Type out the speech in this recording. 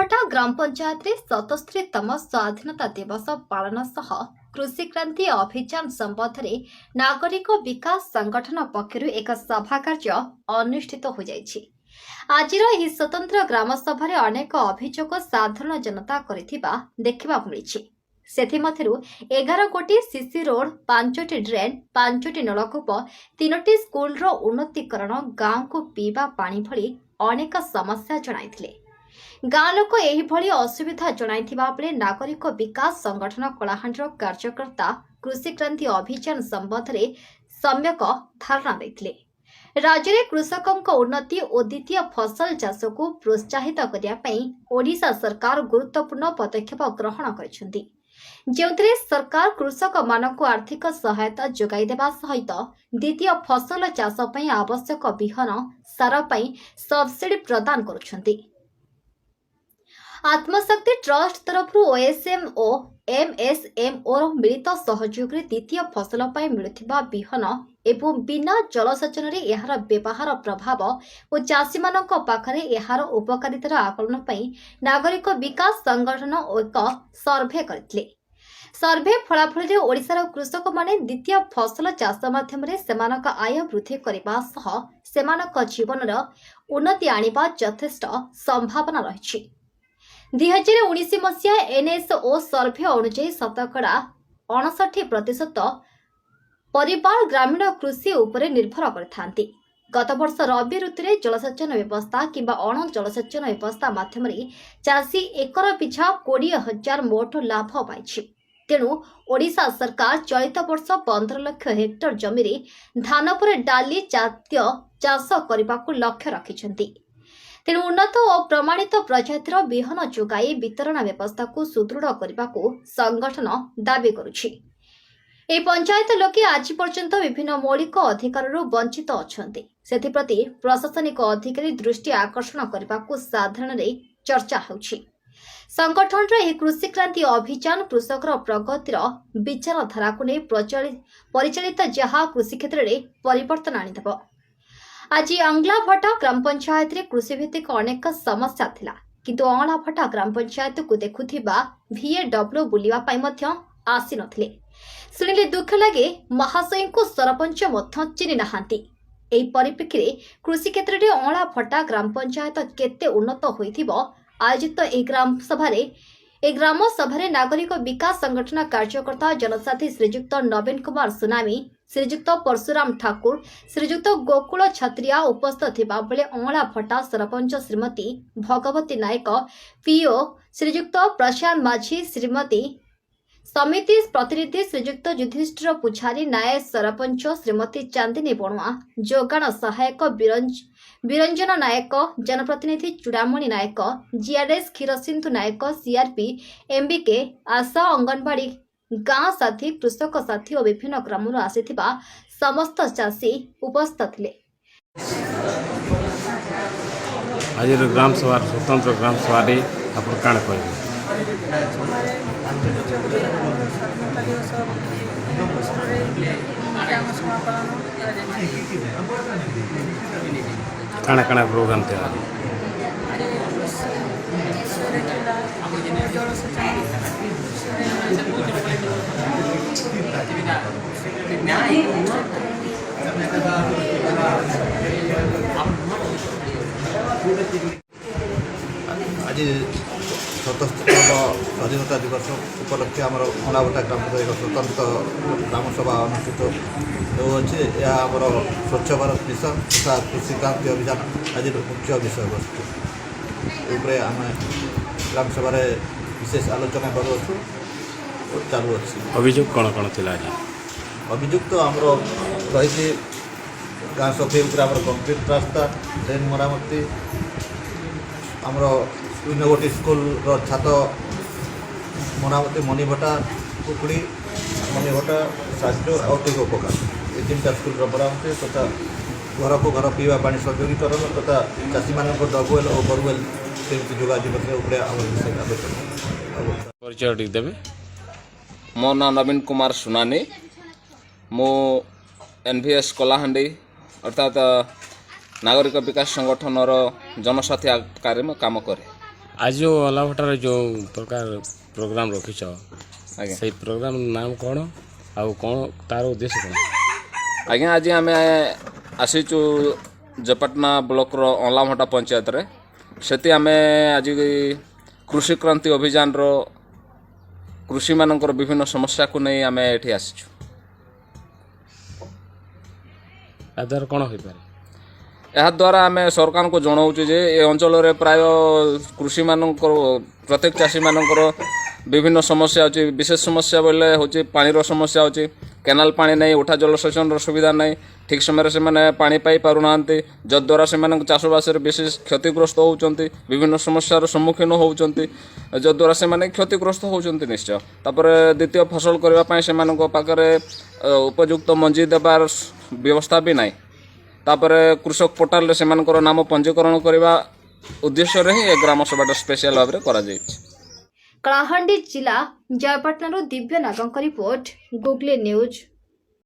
अंगलाभटा ग्राम पंचायत रे 77तम स्वाधीनता दिवस पालन सह कृषि क्रांति अभियान संबंध में नागरिक विकास संगठन पक्षर एक सभा कार्य अनुष्ठित हो जाइछि। आजिर एही स्वतंत्र ग्राम सभा अनेक अभियोग साधारण जनता करिथिबा देखिबा मिलिछि। सेथिमध्यरु 11 गोटी सीसी रोड, 5टी ड्रेन, 5टी नलकूप, 3टी स्कूल रो उन्नतीकरण, गांव को पीवा पानी भली अनेक समस्या जणाइथिले। गाँ लोक एहिभଳି असुविधा जणाइथिबा बेले नागरिक विकास संगठन कलाहांडीर कार्यकर्ता कृषि क्रांति अभियान संबंध में सम्यक धारणा देथिले। राज्य में कृषकों उन्नति और द्वितीय फसल चाष को प्रोत्साहित करने ओडिशा सरकार गुरुत्वपूर्ण पदक्षेप ग्रहण करिसेंति, जेउथिरे सरकार कृषक मानक आर्थिक सहायता जोगाई देबा सहित द्वितीय फसल चाष पई आवश्यक बिहन सार पई सब्सिडी प्रदान करुछंती। आत्मशक्ति ट्रस्ट तरफ ओएसएम और एमएसएमओ मिलित सहयोग में द्वितीय फसल पर मिलुथिबा बिहन एवं बिना जलसेचन रे एहार व्यवहार प्रभाव और चाषी मानक पाखरे एहार उपकारितार आकलन पई नागरिक विकास संगठन एक सर्वे करथिले। सर्वे फलाफल रे ओडिशार कृषक माने द्वितीय फसल चाष माध्यम रे सेमानक आय वृद्धि करबा सह सेमानक जीवनर उन्नति आनिबा यथेष्ट संभावना रहिछि। 2019 मसीहा एनएसओ सर्वे अनुଯାयी शतकड़ा 59% परिवार ग्रामीण कृषि उपरे निर्भर करथांती। गत वर्ष रबी ऋतु में जलसेचन व्यवस्था किंबा अण जलसेचन व्यवस्था माध्यम चाषी एकर पिछा 20,000 मोट लाभ पाइछि। तेणु ओडिशा सरकार चलित वर्ष 15 लाख हेक्टर जमी रे धान पर डाली जातीय चाष करने लक्ष्य रखिछंती। तेणु उन्नत और प्रमाणित प्रजातिर बिहन जोगाई वितरण व्यवस्था को सुदृढ़ करने को संगठन दाबी करुछि। ए पंचायत लोके आज पर्यंत विभिन्न मौलिक अधिकार वंचित अछंती, सेथिप्रति प्रशासनिक अधिकारी दृष्टि आकर्षण करने को साधारण चर्चा होछि। संगठन रे कृषि क्रांति अभियान कृषकर प्रगतिर विचारधारा को नहीं परिचालित जहाँ कृषि क्षेत्र में परिवर्तन आनिदेव। आज अंगलाभटा ग्राम पंचायत रे कृषि भित्तिक अनेक समस्या थिला, किंतु अंगलाभटा ग्राम पंचायत को देखुथिबा VAW बुलिबा पई मध्य आसी नथिले। सुनिले दुख लगे महाशय को सरपंच मध्य चिनी नाहांती। एही परिप्रेक्षी रे कृषि क्षेत्र रे अंगलाभटा ग्राम पंचायत केते उन्नत होइथिबो आयोजित ग्राम सभा नागरिक विकास संगठन कार्यकर्ता जनसाथी श्रीजुक्त नवीन कुमार सुनामी, श्रीजुक्त परशुराम ठाकुर, श्रीजुक्त गोकुल छत्रिया उपस्थित थिबा बेले अंगलाभटा सरपंच श्रीमती भगवती नायक, पीओ श्रीजुक्त प्रशांत माझी, श्रीमती समिति प्रतिनिधि श्रीजुक्त युधिष्ठिर पुजारी, नायक सरपंच श्रीमती चांदिनी बणुआ, जोगाण सहायक बिरंजन नायक, जनप्रतिनिधि चूड़ामणि नायक, जीआरएस क्षीरसिंधु नायक, सीआरपी एमबीके, आशा अंगनवाड़ी गाँ साथी, कृषक साथी और विभिन्न ग्रामर आसीथिबा समस्त चाषी उपस्थित थे। आज ग्राम सभा स्वतंत्र ग्राम सभा आप कण कह काना काना प्रोग्राम थे आज 77तम स्वाधीनता दिवस उपलक्षे आम अंगलाभटा ग्राम एक स्वतंत्र ग्राम सभा अनुष्ठित होच्छे। यह आमर स्वच्छ भारत मिशन तथा कृषि क्रांति अभियान आज मुख्य विषय वस्तु उपरे आम ग्राम सभा विशेष आलोचना करूँ और चालू अच्छी। अभियोग कौन कौन थी? अभियोग तो आमर रही गाँ सफाई आम कंक्रीट रास्ता, ड्रेन मरामती, आमर गोटे स्कूल छात मरामती, मणिभटा कुकुड़ी, मणिभटा साजो और उपकार ये 3टा स्कूल मरामती तथा घर को घर पीवा पानी सहयोगीकरण तथा चाषी मान डबवेल और बोरवेल केमती परिचय देवे। मो ना नवीन कुमार सुनानी, मो एनवीएस कलाहांडी अर्थात नागरिक विकास संगठन जनसाथी आकार में काम करे। आज जो अलाभटार जो प्रकार प्रोग्राम रखिछ आज्ञा से प्रोग्राम नाम कौन आउ कौन तार उद्देश्य कौन? आज्ञा आज आम आसीचु जपाटना ब्लॉक रो अलाभटा पंचायत रे सेति आम आज कृषि क्रांति अभियान रो कृषि मानकर विभिन्न समस्या को नहीं आम एठी आसीचु। आधार कौन हो पारे? ଏହା ଦ୍ୱାରା ଆମେ ସରକାରଙ୍କୁ ଜଣାଉଛୁ ଯେ ଏ ଅଞ୍ଚଳରେ ପ୍ରାୟ କୃଷିମାନଙ୍କର ପ୍ରତ୍ୟେକ ଚାଷୀମାନଙ୍କର ବିଭିନ୍ନ ସମସ୍ୟା ଅଛି। ବିଶେଷ ସମସ୍ୟା ବୋଇଲେ ହେଉଛି ପାଣିର ସମସ୍ୟା ଅଛି। କେନାଲ ପାଣି ନାହିଁ, ଉଠା ଜଳସେଚନର ସୁବିଧା ନାହିଁ, ଠିକ୍ ସମୟରେ ସେମାନେ ପାଣି ପାଇପାରୁନାହାନ୍ତି, ଯଦ୍ୱାରା ସେମାନଙ୍କ ଚାଷବାସରେ ବିଶେଷ କ୍ଷତିଗ୍ରସ୍ତ ହେଉଛନ୍ତି, ବିଭିନ୍ନ ସମସ୍ୟାର ସମ୍ମୁଖୀନ ହେଉଛନ୍ତି, ଯଦ୍ୱାରା ସେମାନେ କ୍ଷତିଗ୍ରସ୍ତ ହେଉଛନ୍ତି ନିଶ୍ଚୟ। ତାପରେ ଦ୍ୱିତୀୟ ଫସଲ କରିବା ପାଇଁ ସେମାନଙ୍କ ପାଖରେ ଉପଯୁକ୍ତ ମଞ୍ଜି ଦେବାର ବ୍ୟବସ୍ଥା ବି ନାହିଁ। तापर कृषक पोर्टाल रे सेमानकर नाम पंजीकरण करने उद्देश्य रे ही ग्राम सभा स्पेशल भाव में करा जायछि। कलाहांडी जिला जयपाटना दिव्य नागंक रिपोर्ट गुगली न्यूज।